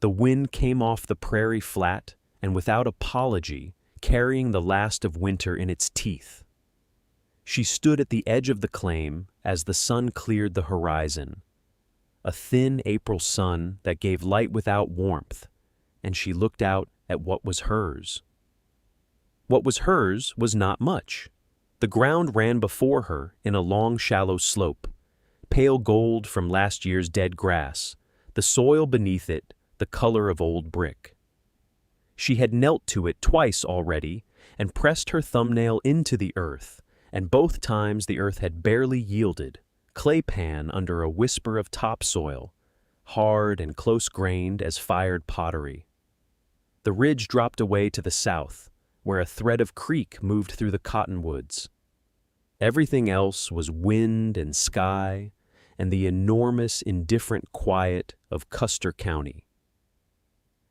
The wind came off the prairie flat and without apology, carrying the last of winter in its teeth. She stood at the edge of the claim as the sun cleared the horizon, a thin April sun that gave light without warmth, and she looked out at what was hers. What was hers was not much. The ground ran before her in a long, shallow slope, pale gold from last year's dead grass, the soil beneath it the color of old brick. She had knelt to it twice already and pressed her thumbnail into the earth, and both times the earth had barely yielded, claypan under a whisper of topsoil, hard and close-grained as fired pottery. The ridge dropped away to the south, where a thread of creek moved through the cottonwoods. Everything else was wind and sky and the enormous, indifferent quiet of Custer County.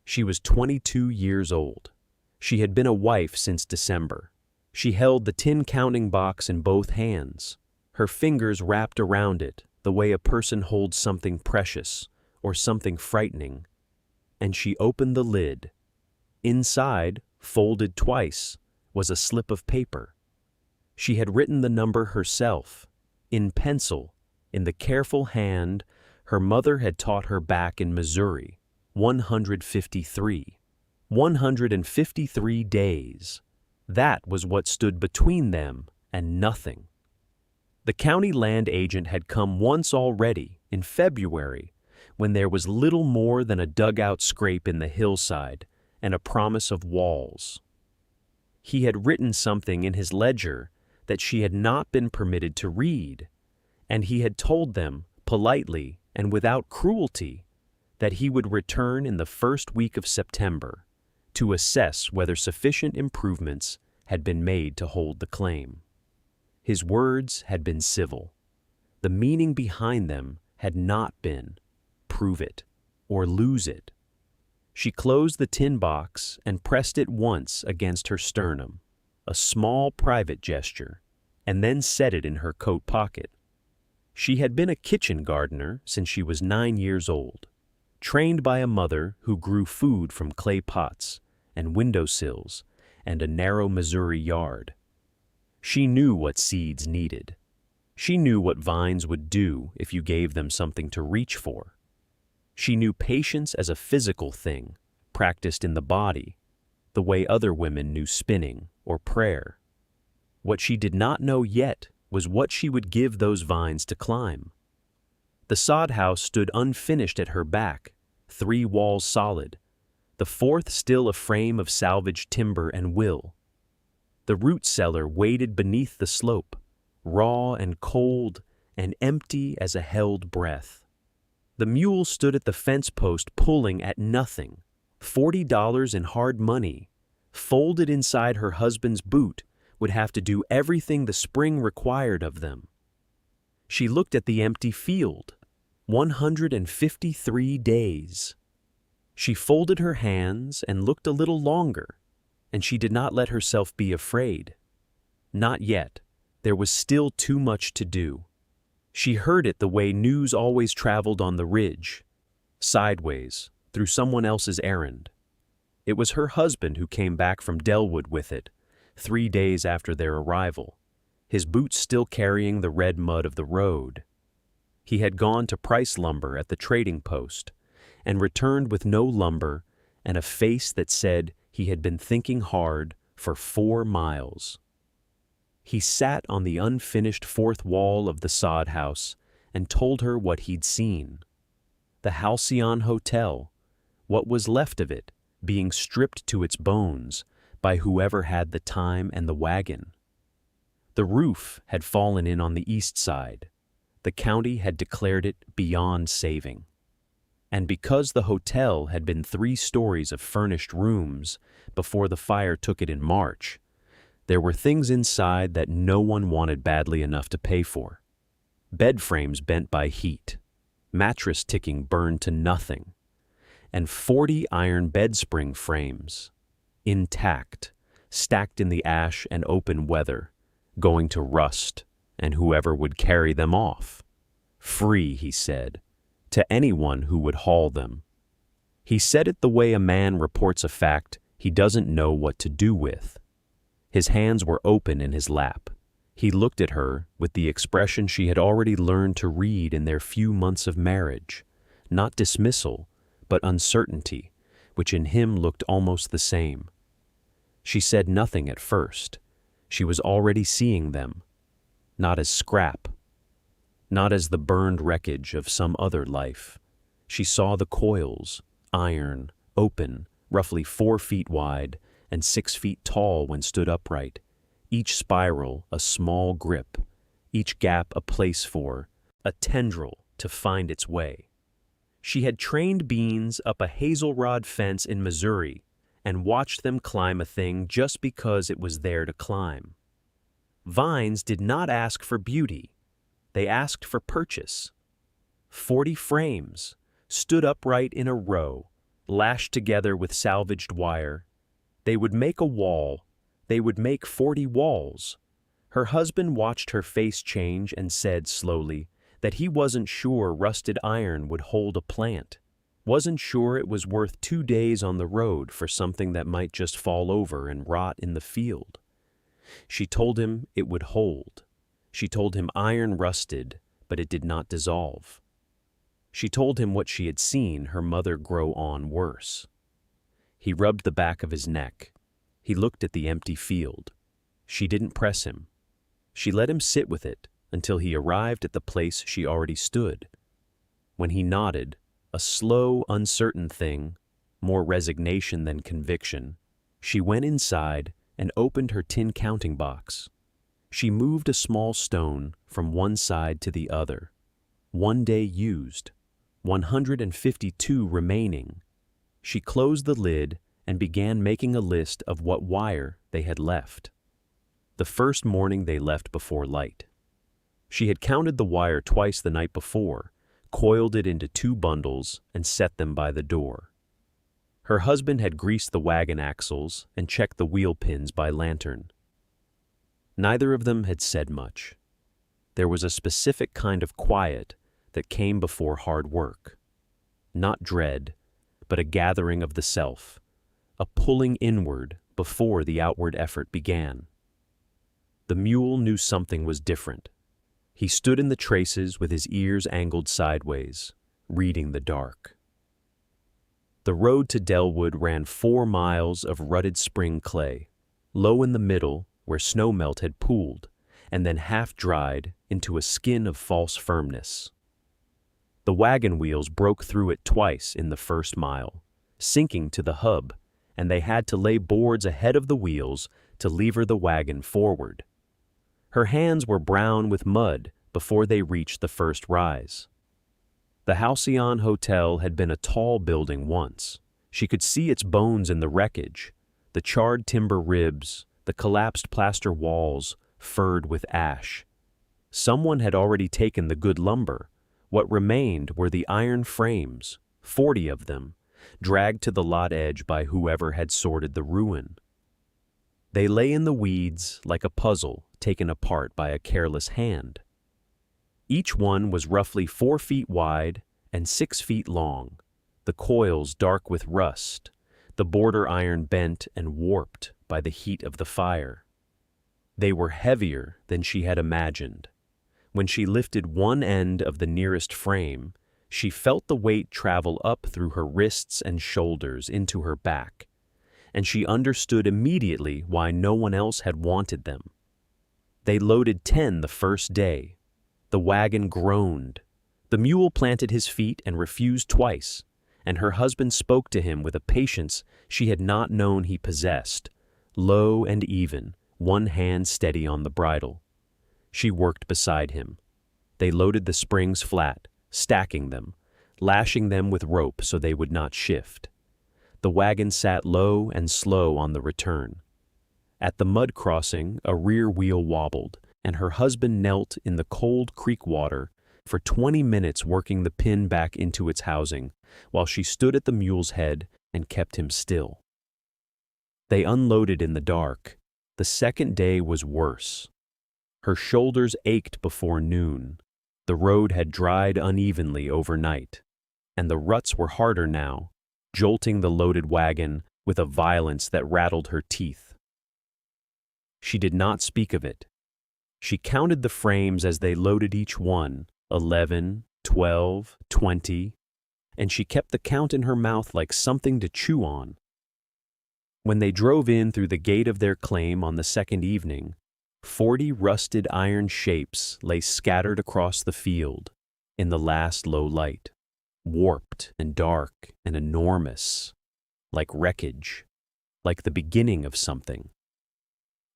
She was 22 years old. She had been a wife since December. She held the tin counting box in both hands, her fingers wrapped around it the way a person holds something precious or something frightening, and she opened the lid. Inside, folded twice, was a slip of paper. She had written the number herself, in pencil, in the careful hand her mother had taught her back in Missouri. 153. 153 days. That was what stood between them and nothing. The county land agent had come once already, in February, when there was little more than a dugout scrape in the hillside and a promise of walls. He had written something in his ledger that she had not been permitted to read, and he had told them, politely and without cruelty, that he would return in the first week of September to assess whether sufficient improvements had been made to hold the claim. His words had been civil. The meaning behind them had not been, prove it or lose it. She closed the tin box and pressed it once against her sternum, a small private gesture, and then set it in her coat pocket. She had been a kitchen gardener since she was 9 years old, trained by a mother who grew food from clay pots and windowsills and a narrow Missouri yard. She knew what seeds needed. She knew what vines would do if you gave them something to reach for. She knew patience as a physical thing, practiced in the body, the way other women knew spinning or prayer. What she did not know yet was what she would give those vines to climb. The sod house stood unfinished at her back, 3 walls solid, the 4th still a frame of salvaged timber and will. The root cellar waited beneath the slope, raw and cold and empty as a held breath. The mule stood at the fence post pulling at nothing, $40 in hard money, folded inside her husband's boot, would have to do everything the spring required of them. She looked at the empty field. 153 days. She folded her hands and looked a little longer, and she did not let herself be afraid. Not yet. There was still too much to do. She heard it the way news always traveled on the ridge, sideways, through someone else's errand. It was her husband who came back from Delwood with it, 3 days after their arrival, his boots still carrying the red mud of the road. He had gone to price lumber at the trading post and returned with no lumber and a face that said he had been thinking hard for 4 miles. He sat on the unfinished 4th wall of the sod house and told her what he'd seen. The Halcyon Hotel, what was left of it, being stripped to its bones by whoever had the time and the wagon. The roof had fallen in on the east side. The county had declared it beyond saving. And because the hotel had been 3 stories of furnished rooms before the fire took it in March, there were things inside that no one wanted badly enough to pay for. Bed frames bent by heat, mattress ticking burned to nothing, and 40 iron bedspring frames, intact, stacked in the ash and open weather, going to rust, and whoever would carry them off. Free, he said, to anyone who would haul them. He said it the way a man reports a fact he doesn't know what to do with. His hands were open in his lap. He looked at her with the expression she had already learned to read in their few months of marriage, not dismissal, but uncertainty, which in him looked almost the same. She said nothing at first. She was already seeing them, not as scrap, not as the burned wreckage of some other life. She saw the coils, iron, open, roughly 4 feet wide and 6 feet tall when stood upright, each spiral a small grip, each gap a place for, a tendril to find its way. She had trained beans up a hazelrod fence in Missouri and watched them climb a thing just because it was there to climb. Vines did not ask for beauty. They asked for purchase. 40 frames stood upright in a row, lashed together with salvaged wire. They would make a wall. They would make 40 walls. Her husband watched her face change and said slowly that he wasn't sure rusted iron would hold a plant, wasn't sure it was worth 2 days on the road for something that might just fall over and rot in the field. She told him it would hold. She told him iron rusted, but it did not dissolve. She told him what she had seen her mother grow on worse. He rubbed the back of his neck. He looked at the empty field. She didn't press him. She let him sit with it until he arrived at the place she already stood. When he nodded, a slow, uncertain thing, more resignation than conviction, she went inside and opened her tin counting box. She moved a small stone from one side to the other. 1 day used, 152 remaining. She closed the lid and began making a list of what wire they had left. The first morning they left before light. She had counted the wire twice the night before, coiled it into 2 bundles, and set them by the door. Her husband had greased the wagon axles and checked the wheel pins by lantern. Neither of them had said much. There was a specific kind of quiet that came before hard work. Not dread, but a gathering of the self, a pulling inward before the outward effort began. The mule knew something was different. He stood in the traces with his ears angled sideways, reading the dark. The road to Delwood ran 4 miles of rutted spring clay, low in the middle where snowmelt had pooled, and then half dried into a skin of false firmness. The wagon wheels broke through it twice in the first mile, sinking to the hub, and they had to lay boards ahead of the wheels to lever the wagon forward. Her hands were brown with mud before they reached the first rise. The Halcyon Hotel had been a tall building once. She could see its bones in the wreckage, the charred timber ribs, the collapsed plaster walls, furred with ash. Someone had already taken the good lumber. What remained were the iron frames, 40 of them, dragged to the lot edge by whoever had sorted the ruin. They lay in the weeds like a puzzle taken apart by a careless hand. Each one was roughly 4 feet wide and 6 feet long, the coils dark with rust, the border iron bent and warped by the heat of the fire. They were heavier than she had imagined. When she lifted one end of the nearest frame, she felt the weight travel up through her wrists and shoulders into her back, and she understood immediately why no one else had wanted them. They loaded 10 the first day. The wagon groaned. The mule planted his feet and refused twice, and her husband spoke to him with a patience she had not known he possessed, low and even, one hand steady on the bridle. She worked beside him. They loaded the springs flat, stacking them, lashing them with rope so they would not shift. The wagon sat low and slow on the return. At the mud crossing, a rear wheel wobbled, and her husband knelt in the cold creek water for 20 minutes working the pin back into its housing, while she stood at the mule's head and kept him still. They unloaded in the dark. The second day was worse. Her shoulders ached before noon. The road had dried unevenly overnight, and the ruts were harder now, jolting the loaded wagon with a violence that rattled her teeth. She did not speak of it. She counted the frames as they loaded each one, 11, 12, 20, and she kept the count in her mouth like something to chew on. When they drove in through the gate of their claim on the second evening, 40 rusted iron shapes lay scattered across the field in the last low light, warped and dark and enormous, like wreckage, like the beginning of something.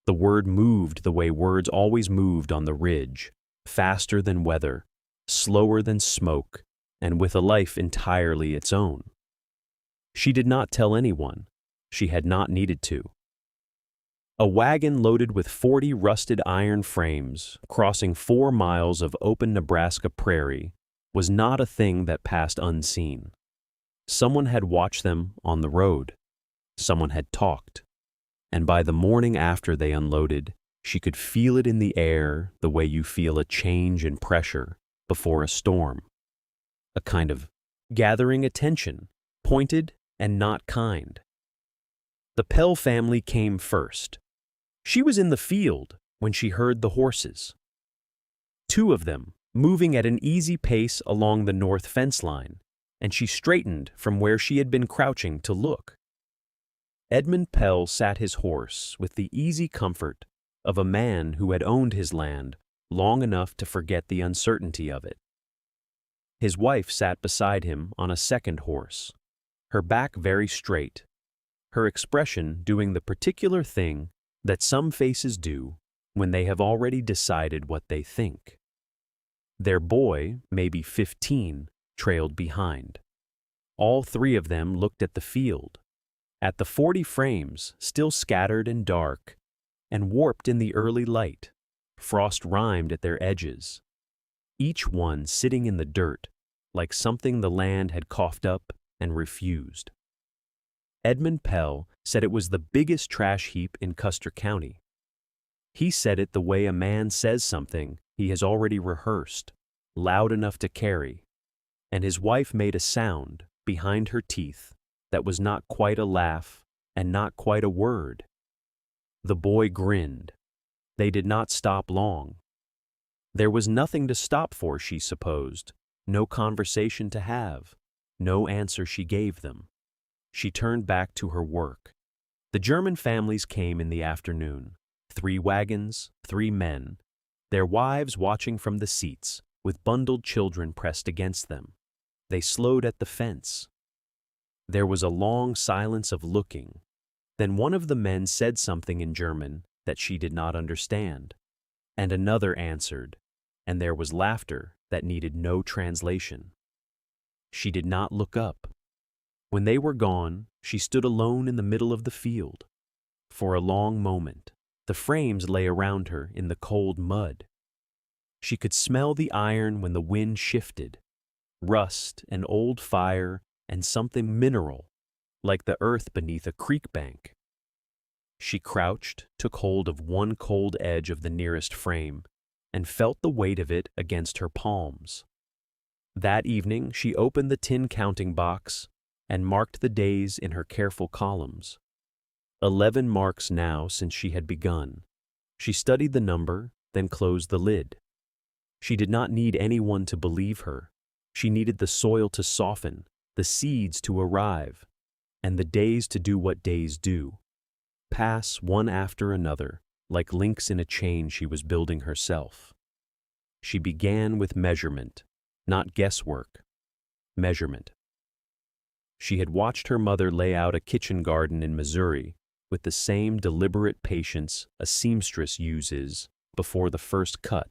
The word moved the way words always moved on the ridge, faster than weather, slower than smoke, and with a life entirely its own. She did not tell anyone. She had not needed to. A wagon loaded with 40 rusted iron frames, crossing 4 miles of open Nebraska prairie, was not a thing that passed unseen. Someone had watched them on the road. Someone had talked. And by the morning after they unloaded, she could feel it in the air the way you feel a change in pressure before a storm. A kind of gathering attention, pointed and not kind. The Pell family came first. She was in the field when she heard the horses. 2 of them, moving at an easy pace along the north fence line, and she straightened from where she had been crouching to look. Edmund Pell sat his horse with the easy comfort of a man who had owned his land long enough to forget the uncertainty of it. His wife sat beside him on a second horse, her back very straight, her expression doing the particular thing that some faces do when they have already decided what they think. Their boy, maybe 15, trailed behind. All 3 of them looked at the field, at the 40 frames still scattered and dark, and warped in the early light, frost rimed at their edges, each one sitting in the dirt like something the land had coughed up and refused. Edmund Pell said it was the biggest trash heap in Custer County. He said it the way a man says something he has already rehearsed, loud enough to carry, and his wife made a sound behind her teeth that was not quite a laugh and not quite a word. The boy grinned. They did not stop long. There was nothing to stop for, she supposed, no conversation to have, no answer she gave them. She turned back to her work. The German families came in the afternoon, 3 wagons, 3 men, their wives watching from the seats, with bundled children pressed against them. They slowed at the fence. There was a long silence of looking. Then one of the men said something in German that she did not understand, and another answered, and there was laughter that needed no translation. She did not look up. When they were gone, she stood alone in the middle of the field. For a long moment, the frames lay around her in the cold mud. She could smell the iron when the wind shifted, rust and old fire and something mineral, like the earth beneath a creek bank. She crouched, took hold of one cold edge of the nearest frame, and felt the weight of it against her palms. That evening she opened the tin counting box and marked the days in her careful columns. 11 marks now since she had begun. She studied the number, then closed the lid. She did not need anyone to believe her. She needed the soil to soften, the seeds to arrive, and the days to do what days do, pass one after another, like links in a chain she was building herself. She began with measurement, not guesswork. Measurement. She had watched her mother lay out a kitchen garden in Missouri with the same deliberate patience a seamstress uses before the first cut,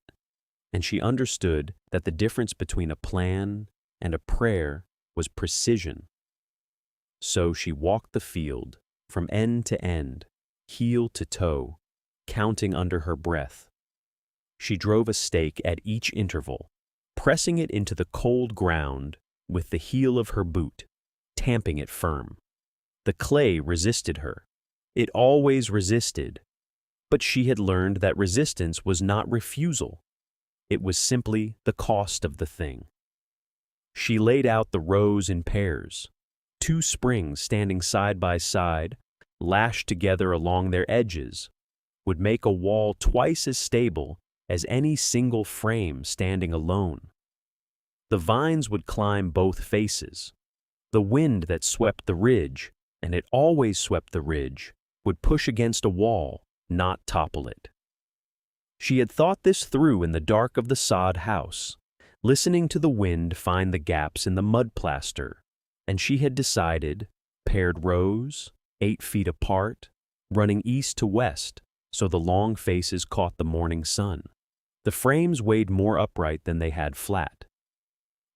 and she understood that the difference between a plan and a prayer was precision. So she walked the field from end to end, heel to toe, counting under her breath. She drove a stake at each interval, pressing it into the cold ground with the heel of her boot, tamping it firm. The clay resisted her. It always resisted. But she had learned that resistance was not refusal. It was simply the cost of the thing. She laid out the rows in pairs, two springs standing side by side, lashed together along their edges, would make a wall twice as stable as any single frame standing alone. The vines would climb both faces. The wind that swept the ridge, and it always swept the ridge, would push against a wall, not topple it. She had thought this through in the dark of the sod house, listening to the wind find the gaps in the mud plaster, and she had decided, paired rows, 8 feet apart, running east to west so the long faces caught the morning sun. The frames weighed more upright than they had flat.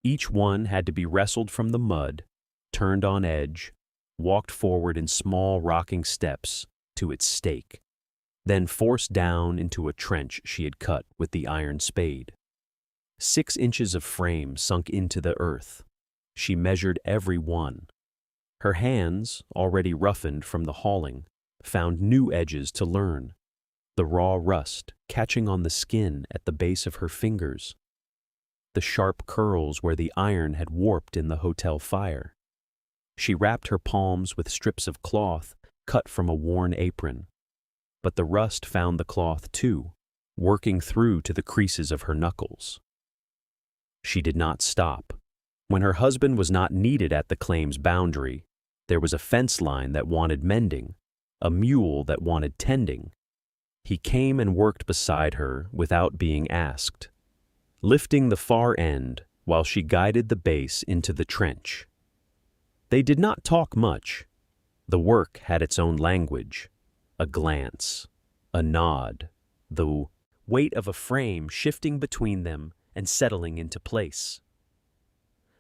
Each one had to be wrestled from the mud, turned on edge, walked forward in small rocking steps to its stake, then forced down into a trench she had cut with the iron spade. 6 inches of frame sunk into the earth. She measured every one. Her hands, already roughened from the hauling, found new edges to learn, the raw rust catching on the skin at the base of her fingers, the sharp curls where the iron had warped in the hotel fire. She wrapped her palms with strips of cloth cut from a worn apron, but the rust found the cloth too, working through to the creases of her knuckles. She did not stop. When her husband was not needed at the claim's boundary, there was a fence line that wanted mending, a mule that wanted tending. He came and worked beside her without being asked, lifting the far end while she guided the base into the trench. They did not talk much. The work had its own language, a glance, a nod, the weight of a frame shifting between them and settling into place.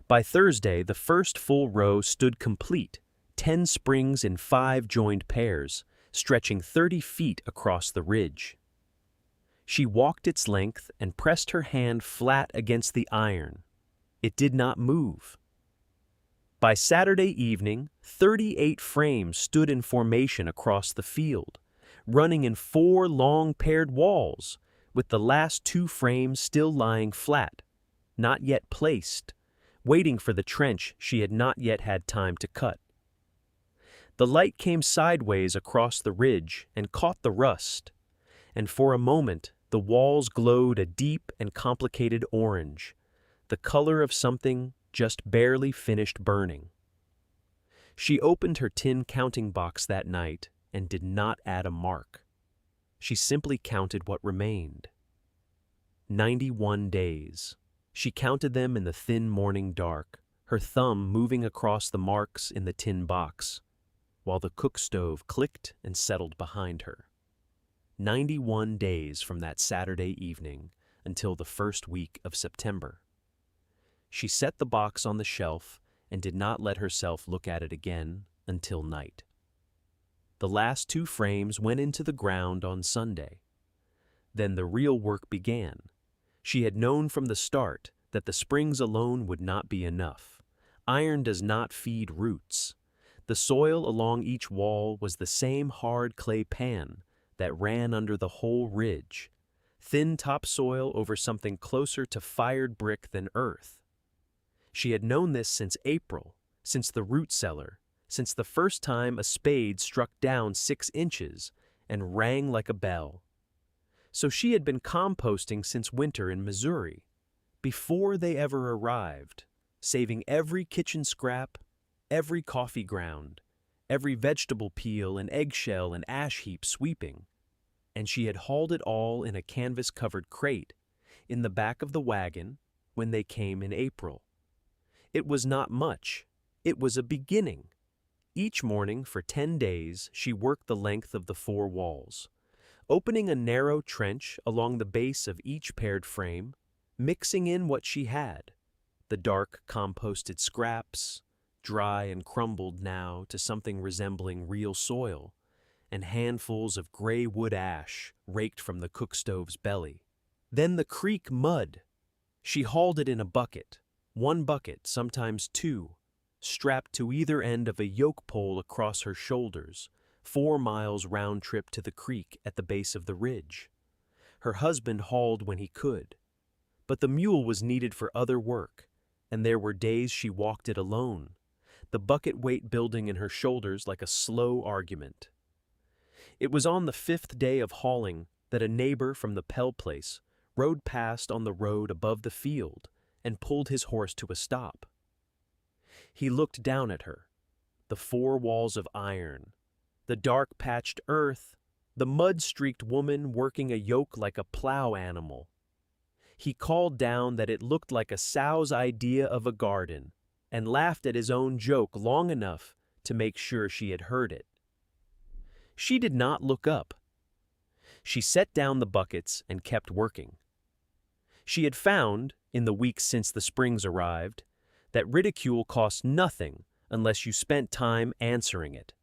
By Thursday, the first full row stood complete, 10 springs in 5 joined pairs, stretching 30 feet across the ridge. She walked its length and pressed her hand flat against the iron. It did not move. By Saturday evening, 38 frames stood in formation across the field, running in 4 long paired walls, with the last 2 frames still lying flat, not yet placed, waiting for the trench she had not yet had time to cut. The light came sideways across the ridge and caught the rust, and for a moment the walls glowed a deep and complicated orange, the color of something just barely finished burning. She opened her tin counting box that night and did not add a mark. She simply counted what remained. 91 days. She counted them in the thin morning dark, her thumb moving across the marks in the tin box, while the cook stove clicked and settled behind her. 91 days from that Saturday evening until the first week of September. She set the box on the shelf and did not let herself look at it again until night. The last 2 frames went into the ground on Sunday. Then the real work began. She had known from the start that the springs alone would not be enough. Iron does not feed roots. The soil along each wall was the same hard clay pan that ran under the whole ridge, thin topsoil over something closer to fired brick than earth. She had known this since April, since the root cellar, since the first time a spade struck down 6 inches and rang like a bell. So she had been composting since winter in Missouri, before they ever arrived, saving every kitchen scrap, every coffee ground, every vegetable peel and eggshell and ash heap sweeping, and she had hauled it all in a canvas-covered crate in the back of the wagon when they came in April. It was not much. It was a beginning. Each morning for 10 days she worked the length of the 4 walls, opening a narrow trench along the base of each paired frame, mixing in what she had, the dark composted scraps, dry and crumbled now to something resembling real soil, and handfuls of gray wood ash raked from the cook stove's belly. Then the creek mud. She hauled it in a bucket, 1 bucket, sometimes 2, strapped to either end of a yoke pole across her shoulders, 4 miles round trip to the creek at the base of the ridge. Her husband hauled when he could, but the mule was needed for other work, and there were days she walked it alone, the bucket weight building in her shoulders like a slow argument. It was on the 5th day of hauling that a neighbor from the Pell place rode past on the road above the field and pulled his horse to a stop. He looked down at her, the 4 walls of iron, the dark patched earth, the mud-streaked woman working a yoke like a plow animal. He called down that it looked like a sow's idea of a garden and laughed at his own joke long enough to make sure she had heard it. She did not look up. She set down the buckets and kept working. She had found, in the weeks since the Springs arrived, that ridicule cost nothing unless you spent time answering it.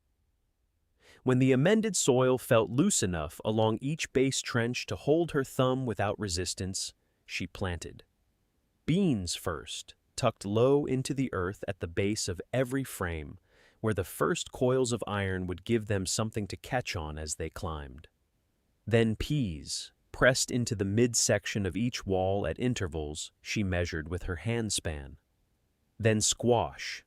When the amended soil felt loose enough along each base trench to hold her thumb without resistance, she planted. Beans first, tucked low into the earth at the base of every frame, where the first coils of iron would give them something to catch on as they climbed. Then peas, pressed into the midsection of each wall at intervals she measured with her handspan. Then squash,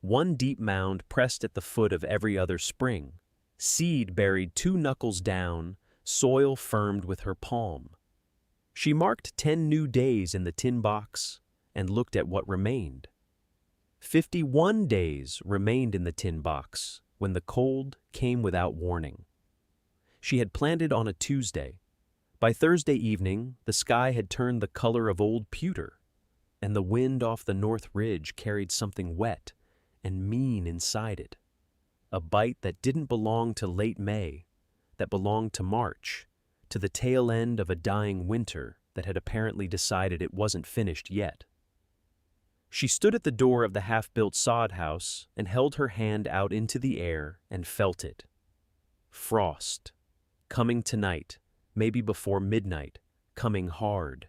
one deep mound pressed at the foot of every other spring, seed buried 2 knuckles down, soil firmed with her palm. She marked 10 new days in the tin box and looked at what remained. 51 days remained in the tin box when the cold came without warning. She had planted on a Tuesday. By Thursday evening, the sky had turned the color of old pewter, and the wind off the north ridge carried something wet and mean inside it. A bite that didn't belong to late May, that belonged to March, to the tail end of a dying winter that had apparently decided it wasn't finished yet. She stood at the door of the half-built sod house and held her hand out into the air and felt it. Frost. Coming tonight, maybe before midnight, coming hard.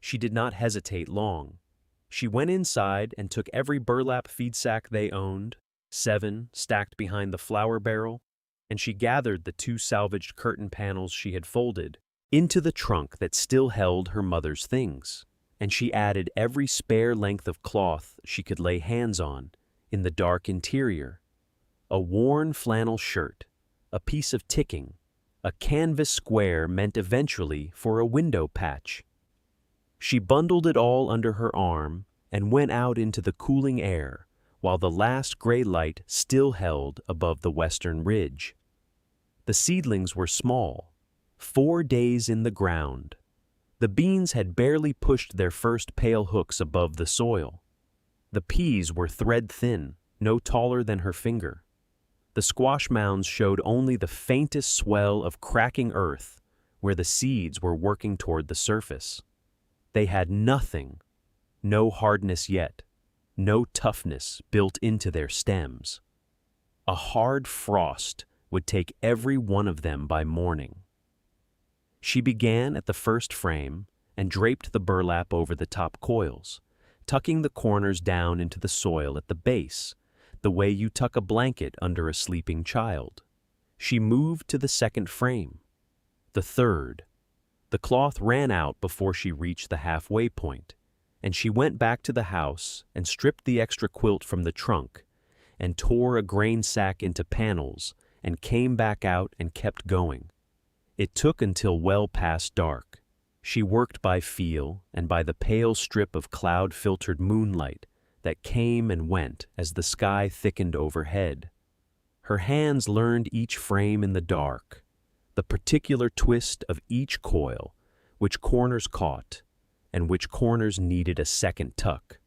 She did not hesitate long. She went inside and took every burlap feed sack they owned, 7 stacked behind the flour barrel, and she gathered the 2 salvaged curtain panels she had folded into the trunk that still held her mother's things, and she added every spare length of cloth she could lay hands on in the dark interior. A worn flannel shirt, a piece of ticking, a canvas square meant eventually for a window patch. She bundled it all under her arm and went out into the cooling air while the last gray light still held above the western ridge. The seedlings were small, 4 days in the ground. The beans had barely pushed their first pale hooks above the soil. The peas were thread thin, no taller than her finger. The squash mounds showed only the faintest swell of cracking earth where the seeds were working toward the surface. They had nothing, no hardness yet, no toughness built into their stems. A hard frost would take every one of them by morning. She began at the first frame and draped the burlap over the top coils, tucking the corners down into the soil at the base, the way you tuck a blanket under a sleeping child. She moved to the second frame, the third. The cloth ran out before she reached the halfway point, and she went back to the house and stripped the extra quilt from the trunk and tore a grain sack into panels and came back out and kept going. It took until well past dark. She worked by feel and by the pale strip of cloud-filtered moonlight that came and went as the sky thickened overhead. Her hands learned each frame in the dark, the particular twist of each coil, which corners caught, and which corners needed a second tuck.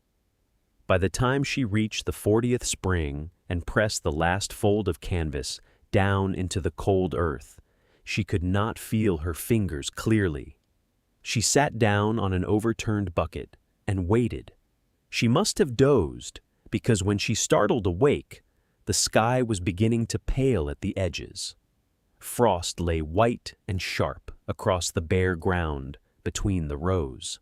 By the time she reached the 40th spring and pressed the last fold of canvas down into the cold earth, she could not feel her fingers clearly. She sat down on an overturned bucket and waited. She must have dozed, because when she startled awake, the sky was beginning to pale at the edges. Frost lay white and sharp across the bare ground between the rows.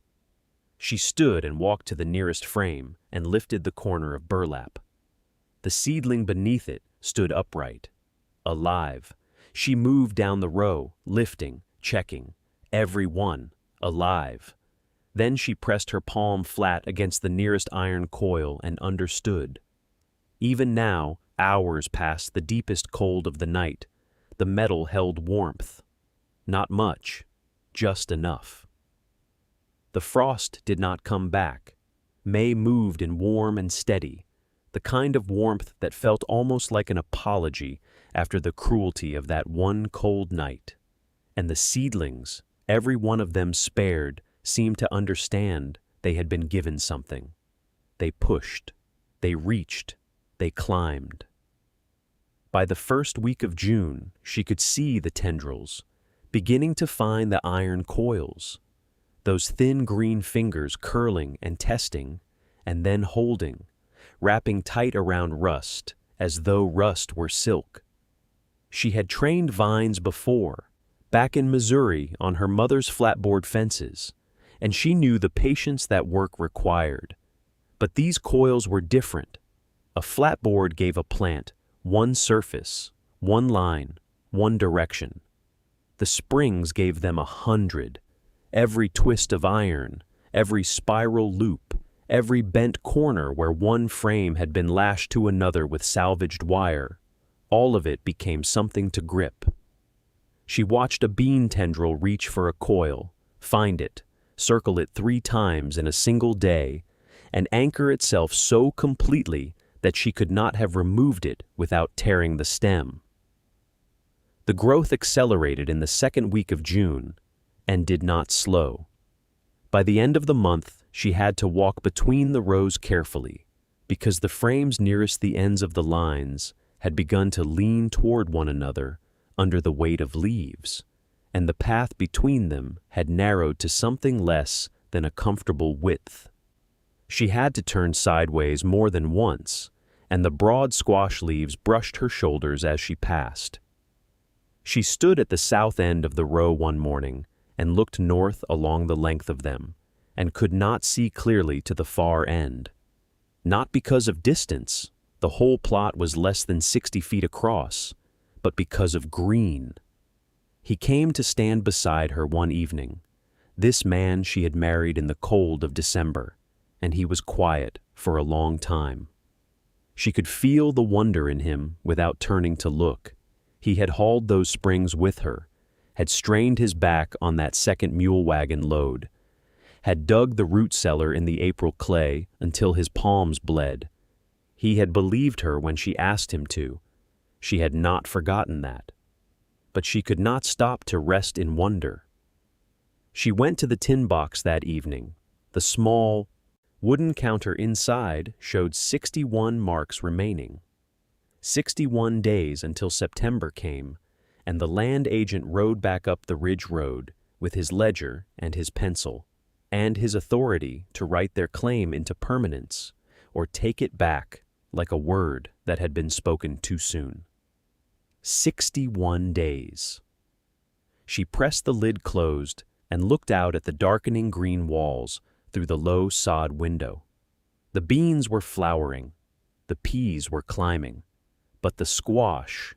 She stood and walked to the nearest frame and lifted the corner of burlap. The seedling beneath it stood upright, alive. She moved down the row, lifting, checking, every one, alive. Then she pressed her palm flat against the nearest iron coil and understood. Even now, hours past the deepest cold of the night, the metal held warmth. Not much, just enough. The frost did not come back. May moved in warm and steady, the kind of warmth that felt almost like an apology after the cruelty of that one cold night. And the seedlings, every one of them spared, seemed to understand they had been given something. They pushed, they reached, they climbed. By the first week of June, she could see the tendrils, beginning to find the iron coils, those thin green fingers curling and testing, and then holding, wrapping tight around rust, as though rust were silk. She had trained vines before, back in Missouri on her mother's flatboard fences, and she knew the patience that work required. But these coils were different. A flatboard gave a plant one surface, one line, one direction. The springs gave them 100. Every twist of iron, every spiral loop, every bent corner where one frame had been lashed to another with salvaged wire, all of it became something to grip. She watched a bean tendril reach for a coil, find it, circle it 3 times in a single day, and anchor itself so completely that she could not have removed it without tearing the stem. The growth accelerated in the second week of June and did not slow. By the end of the month, she had to walk between the rows carefully, because the frames nearest the ends of the lines had begun to lean toward one another under the weight of leaves, and the path between them had narrowed to something less than a comfortable width. She had to turn sideways more than once, and the broad squash leaves brushed her shoulders as she passed. She stood at the south end of the row one morning and looked north along the length of them, and could not see clearly to the far end. Not because of distance, the whole plot was less than 60 feet across, but because of green. He came to stand beside her one evening, this man she had married in the cold of December, and he was quiet for a long time. She could feel the wonder in him without turning to look. He had hauled those springs with her, had strained his back on that second mule wagon load, had dug the root cellar in the April clay until his palms bled. He had believed her when she asked him to. She had not forgotten that. But she could not stop to rest in wonder. She went to the tin box that evening. The small wooden counter inside showed 61 marks remaining. 61 days until September came, and the land agent rode back up the ridge road with his ledger and his pencil, and his authority to write their claim into permanence, or take it back like a word that had been spoken too soon. 61 days. She pressed the lid closed and looked out at the darkening green walls through the low sod window. The beans were flowering, the peas were climbing, but the squash,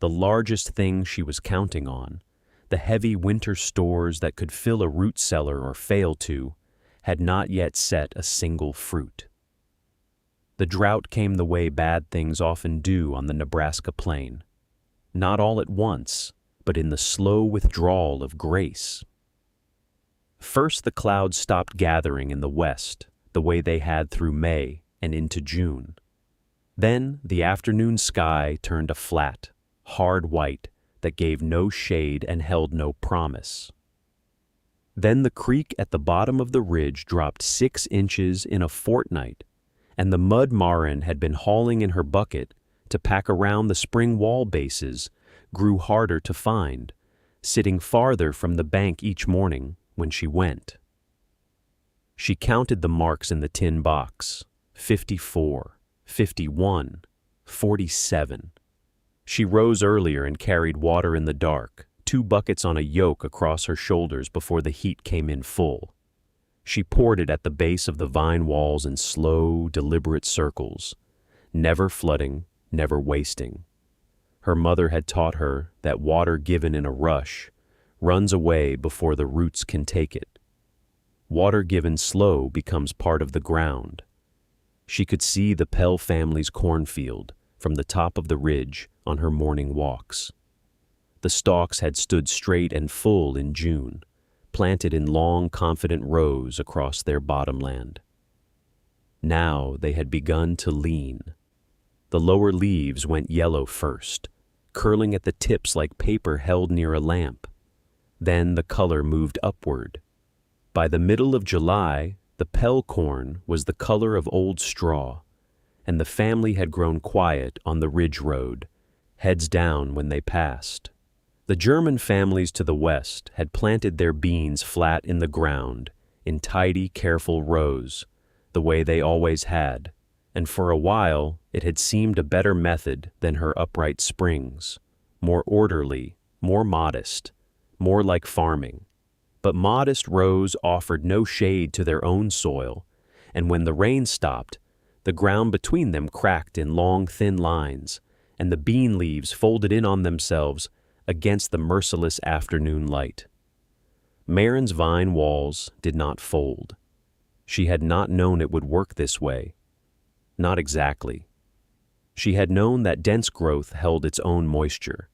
the largest thing she was counting on, the heavy winter stores that could fill a root cellar or fail to, had not yet set a single fruit. The drought came the way bad things often do on the Nebraska plain, not all at once, but in the slow withdrawal of grace. First the clouds stopped gathering in the west, the way they had through May and into June. Then the afternoon sky turned a flat, hard white that gave no shade and held no promise. Then the creek at the bottom of the ridge dropped 6 inches in a fortnight, and the mud Marin had been hauling in her bucket to pack around the spring wall bases grew harder to find, sitting farther from the bank each morning when she went. She counted the marks in the tin box, 54, 51, 47. She rose earlier and carried water in the dark, 2 buckets on a yoke across her shoulders before the heat came in full. She poured it at the base of the vine walls in slow, deliberate circles, never flooding, never wasting. Her mother had taught her that water given in a rush runs away before the roots can take it. Water given slow becomes part of the ground. She could see the Pell family's cornfield from the top of the ridge on her morning walks. The stalks had stood straight and full in June, planted in long, confident rows across their bottomland. Now they had begun to lean. The lower leaves went yellow first, curling at the tips like paper held near a lamp. Then the color moved upward. By the middle of July, the Pell corn was the color of old straw, and the family had grown quiet on the ridge road, heads down when they passed. The German families to the west had planted their beans flat in the ground, in tidy, careful rows, the way they always had, and for a while it had seemed a better method than her upright springs, more orderly, more modest, more like farming. But modest rows offered no shade to their own soil, and when the rain stopped, the ground between them cracked in long, thin lines, and the bean leaves folded in on themselves against the merciless afternoon light. Marin's vine walls did not fold. She had not known it would work this way. Not exactly. She had known that dense growth held its own moisture,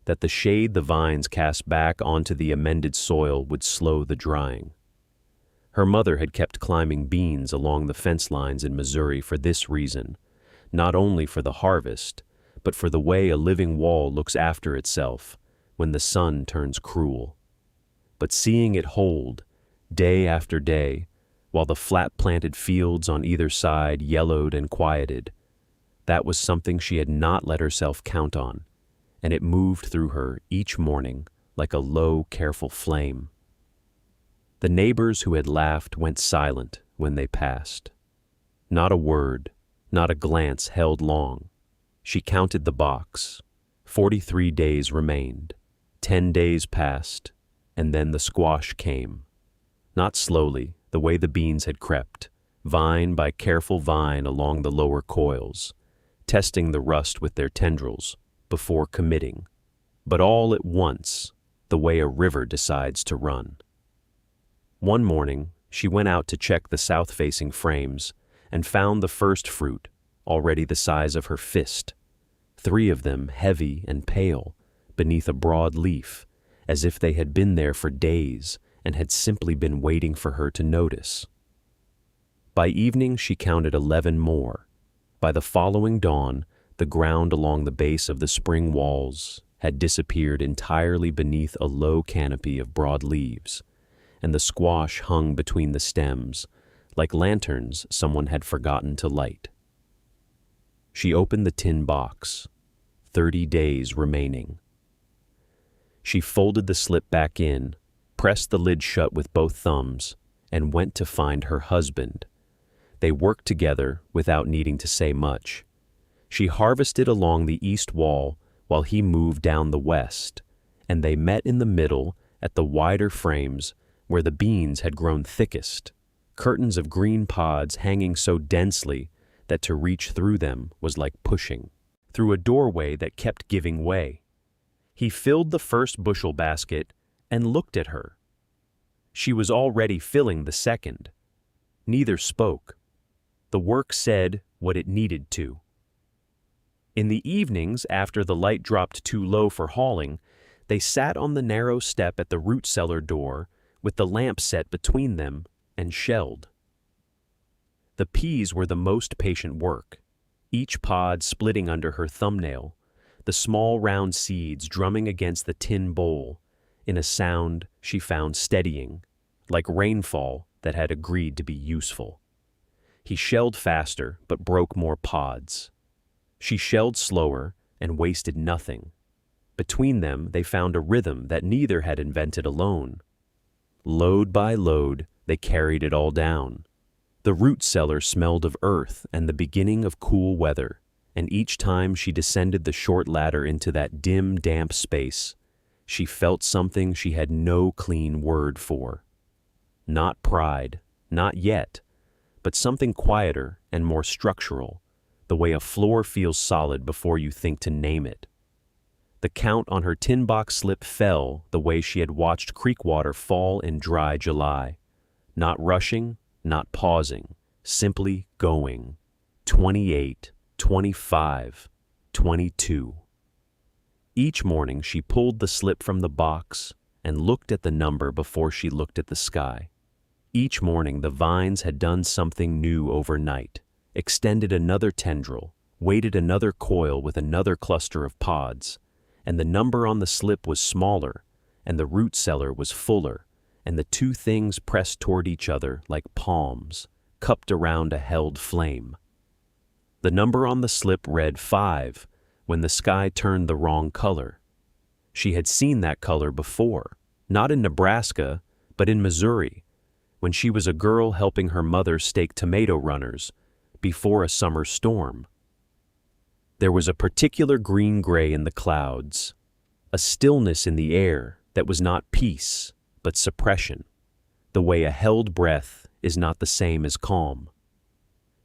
that the shade the vines cast back onto the amended soil would slow the drying. Her mother had kept climbing beans along the fence lines in Missouri for this reason, not only for the harvest, but for the way a living wall looks after itself when the sun turns cruel. But seeing it hold, day after day, while the flat-planted fields on either side yellowed and quieted, that was something she had not let herself count on, and it moved through her each morning like a low, careful flame. The neighbors who had laughed went silent when they passed. Not a word, not a glance held long. She counted the box. 43 days remained. 10 days passed, and then the squash came. Not slowly, the way the beans had crept, vine by careful vine along the lower coils, testing the rust with their tendrils before committing, but all at once, the way a river decides to run. One morning, she went out to check the south-facing frames and found the first fruit, already the size of her fist, 3 of them heavy and pale, beneath a broad leaf, as if they had been there for days and had simply been waiting for her to notice. By evening she counted 11 more. By the following dawn, the ground along the base of the spring walls had disappeared entirely beneath a low canopy of broad leaves, and the squash hung between the stems, like lanterns someone had forgotten to light. She opened the tin box. 30 days remaining. She folded the slip back in, pressed the lid shut with both thumbs, and went to find her husband. They worked together without needing to say much. She harvested along the east wall while he moved down the west, and they met in the middle at the wider frames where the beans had grown thickest, curtains of green pods hanging so densely that to reach through them was like pushing through a doorway that kept giving way. He filled the first bushel basket and looked at her. She was already filling the second. Neither spoke. The work said what it needed to. In the evenings, after the light dropped too low for hauling, they sat on the narrow step at the root cellar door with the lamp set between them and shelled. The peas were the most patient work, each pod splitting under her thumbnail, the small round seeds drumming against the tin bowl in a sound she found steadying, like rainfall that had agreed to be useful. He shelled faster but broke more pods. She shelled slower and wasted nothing. Between them they found a rhythm that neither had invented alone. Load by load, they carried it all down. The root cellar smelled of earth and the beginning of cool weather, and each time she descended the short ladder into that dim, damp space, she felt something she had no clean word for. Not pride, not yet, but something quieter and more structural, the way a floor feels solid before you think to name it. The count on her tin box slip fell the way she had watched creek water fall in dry July, not rushing, not pausing, simply going. 28, 25, 22. Each morning she pulled the slip from the box and looked at the number before she looked at the sky. Each morning the vines had done something new overnight, extended another tendril, weighted another coil with another cluster of pods, and the number on the slip was smaller, and the root cellar was fuller, and the two things pressed toward each other like palms, cupped around a held flame. The number on the slip read 5 when the sky turned the wrong color. She had seen that color before, not in Nebraska, but in Missouri, when she was a girl helping her mother stake tomato runners before a summer storm. There was a particular green-gray in the clouds, a stillness in the air that was not peace, but suppression, the way a held breath is not the same as calm.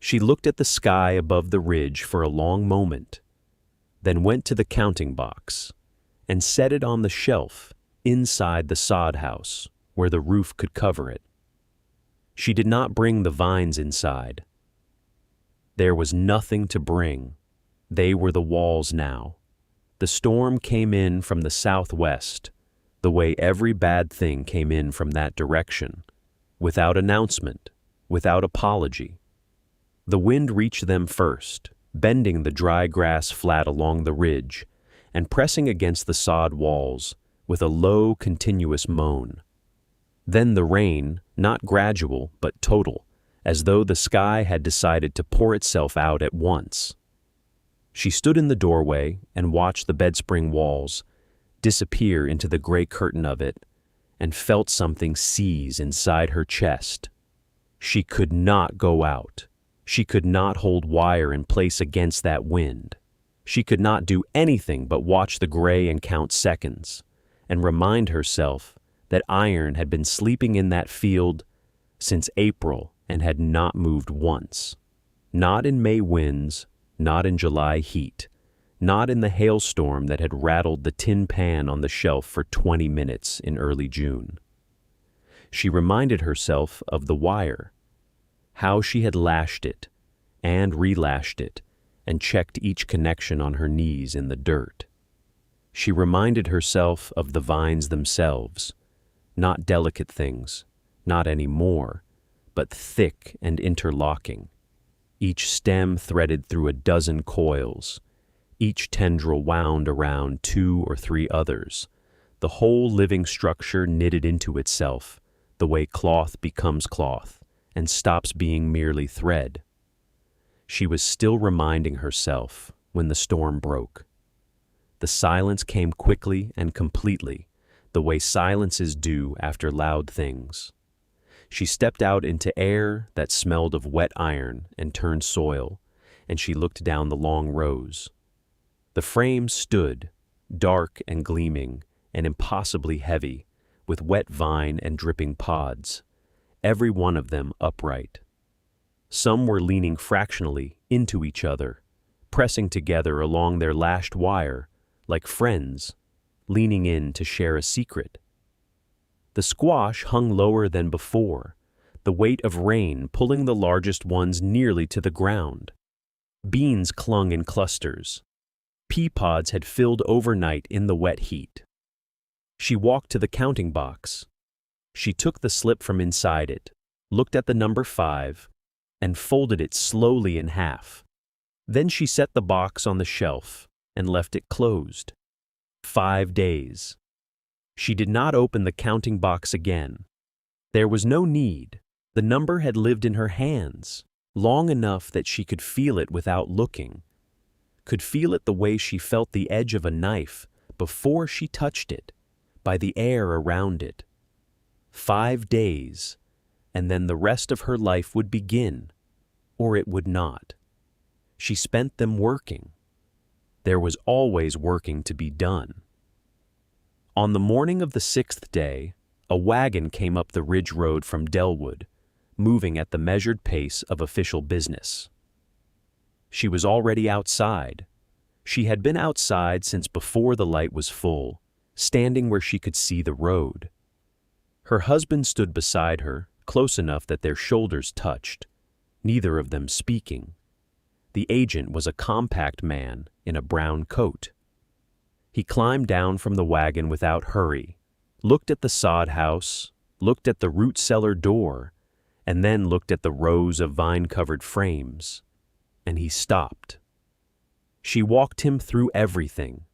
She looked at the sky above the ridge for a long moment, then went to the counting box and set it on the shelf inside the sod house where the roof could cover it. She did not bring the vines inside. There was nothing to bring. They were the walls now. The storm came in from the southwest, the way every bad thing came in from that direction, without announcement, without apology. The wind reached them first, bending the dry grass flat along the ridge and pressing against the sod walls with a low, continuous moan. Then the rain, not gradual but total, as though the sky had decided to pour itself out at once. She stood in the doorway and watched the bedspring walls disappear into the gray curtain of it and felt something seize inside her chest. She could not go out. She could not hold wire in place against that wind. She could not do anything but watch the gray and count seconds and remind herself that iron had been sleeping in that field since April and had not moved once. Not in May winds, not in July heat, not in the hailstorm that had rattled the tin pan on the shelf for 20 minutes in early June. She reminded herself of the wire, how she had lashed it and relashed it and checked each connection on her knees in the dirt. She reminded herself of the vines themselves, not delicate things, not any more, but thick and interlocking, each stem threaded through a dozen coils, each tendril wound around 2 or 3 others, the whole living structure knitted into itself, the way cloth becomes cloth and stops being merely thread. She was still reminding herself when the storm broke. The silence came quickly and completely, the way silences do after loud things. She stepped out into air that smelled of wet iron and turned soil, and she looked down the long rows. The frames stood, dark and gleaming and impossibly heavy, with wet vine and dripping pods, every one of them upright. Some were leaning fractionally into each other, pressing together along their lashed wire, like friends, leaning in to share a secret. The squash hung lower than before, the weight of rain pulling the largest ones nearly to the ground. Beans clung in clusters. Pea pods had filled overnight in the wet heat. She walked to the counting box. She took the slip from inside it, looked at the number 5, and folded it slowly in half. Then she set the box on the shelf and left it closed. 5 days. She did not open the counting box again. There was no need. The number had lived in her hands long enough that she could feel it without looking, could feel it the way she felt the edge of a knife before she touched it, by the air around it. 5 days, and then the rest of her life would begin, or it would not. She spent them working. There was always working to be done. On the morning of the 6th day, a wagon came up the ridge road from Delwood, moving at the measured pace of official business. She was already outside. She had been outside since before the light was full, standing where she could see the road. Her husband stood beside her, close enough that their shoulders touched, neither of them speaking. The agent was a compact man in a brown coat. He climbed down from the wagon without hurry, looked at the sod house, looked at the root cellar door, and then looked at the rows of vine-covered frames, and he stopped. She walked him through everything.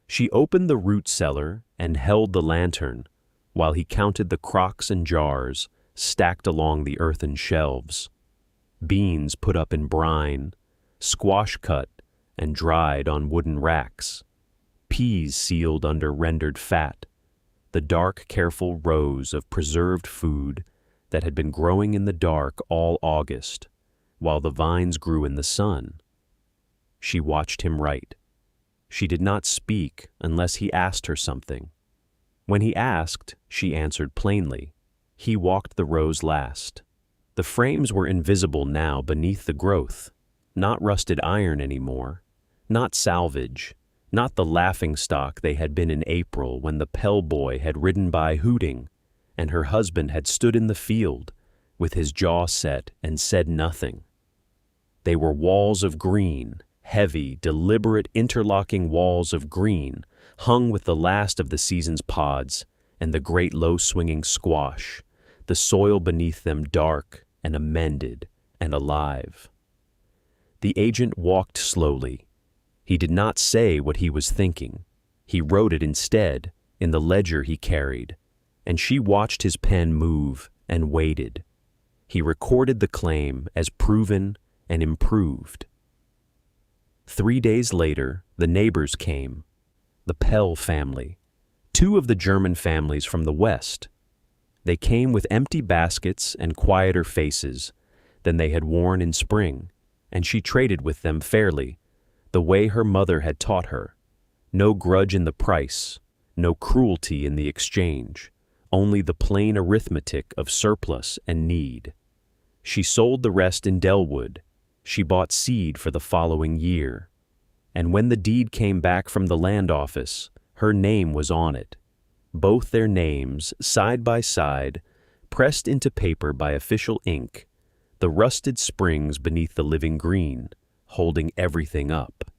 She opened the root cellar and held the lantern while he counted the crocks and jars stacked along the earthen shelves. Beans put up in brine, squash cut and dried on wooden racks, peas sealed under rendered fat, the dark, careful rows of preserved food that had been growing in the dark all August, while the vines grew in the sun. She watched him write. She did not speak unless he asked her something. When he asked, she answered plainly. He walked the rows last. The frames were invisible now beneath the growth, not rusted iron anymore, not salvage, not the laughingstock they had been in April when the Pell boy had ridden by hooting, and her husband had stood in the field with his jaw set and said nothing. They were walls of green, heavy, deliberate, interlocking walls of green, hung with the last of the season's pods and the great low-swinging squash, the soil beneath them dark and amended and alive. The agent walked slowly. He did not say what he was thinking. He wrote it instead in the ledger he carried, and she watched his pen move and waited. He recorded the claim as proven and improved. 3 days later, the neighbors came, the Pell family, 2 of the German families from the West. They came with empty baskets and quieter faces than they had worn in spring, and she traded with them fairly, the way her mother had taught her. No grudge in the price, no cruelty in the exchange, only the plain arithmetic of surplus and need. She sold the rest in Delwood. She bought seed for the following year. And when the deed came back from the land office, her name was on it. Both their names, side by side, pressed into paper by official ink, the rusted springs beneath the living green, holding everything up.